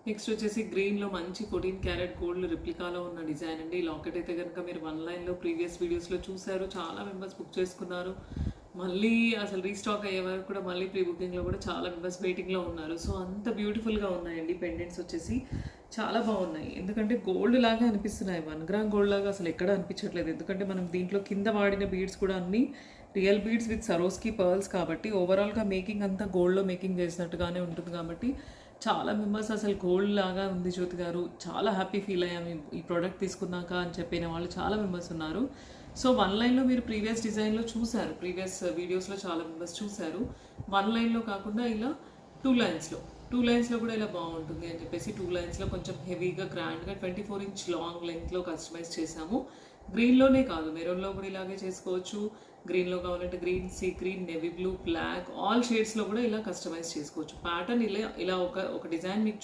Next వచ్చేసి గ్రీన్లో మంచి 14 క్యారెట్ గోల్డ్ రిప్లికాలో ఉన్న డిజైన్ అండి. ఈ లాకెట్ అయితే కనుక మీరు లైన్లో ప్రీవియస్ వీడియోస్లో చూశారు. చాలా మెంబర్స్ బుక్ చేసుకున్నారు. మళ్ళీ అసలు రీస్టాక్ అయ్యే వరకు కూడా మళ్ళీ ప్రీ బుకింగ్లో కూడా చాలా మెంబర్స్ వెయిటింగ్లో ఉన్నారు. సో అంత బ్యూటిఫుల్గా ఉన్నాయండి పెండెంట్స్ వచ్చేసి చాలా బాగున్నాయి. ఎందుకంటే గోల్డ్ లాగా అనిపిస్తున్నాయి, 1 గ్రామ్ గోల్డ్ లాగా అసలు ఎక్కడ అనిపించట్లేదు. ఎందుకంటే మనం దీంట్లో కింద వాడిన బీడ్స్ కూడా అన్ని రియల్ బీడ్స్ విత్ సరోస్కి పర్ల్స్ కాబట్టి ఓవరాల్గా మేకింగ్ అంతా గోల్డ్లో మేకింగ్ చేసినట్టుగానే ఉంటుంది. కాబట్టి చాలా మెంబర్స్ అసలు గోల్డ్ లాగా ఉంది జ్యోతి గారు, చాలా హ్యాపీ ఫీల్ అయ్యాము ఈ ప్రోడక్ట్ తీసుకున్నాక అని చెప్పిన వాళ్ళు చాలా మెంబర్స్ ఉన్నారు. సో లైన్లో మీరు ప్రీవియస్ డిజైన్లో చూశారు, ప్రీవియస్ వీడియోస్లో చాలా మెంబర్స్ చూశారు. లైన్లో కాకుండా ఇలా 2 లైన్స్లో కూడా ఇలా బాగుంటుంది అని చెప్పేసి 2 లైన్స్లో కొంచెం హెవీగా గ్రాండ్గా 24 ఇంచ్ లాంగ్ లెంగ్త్లో కస్టమైజ్ చేశాము. గ్రీన్లోనే కాదు, మెరూన్లో కూడా ఇలాగే చేసుకోవచ్చు. గ్రీన్లో కావాలంటే green, sea green, navy blue, black, all షేడ్స్లో కూడా ఇలా కస్టమైజ్ చేసుకోవచ్చు. ప్యాటర్న్ ఇలా ఒక డిజైన్ మీకు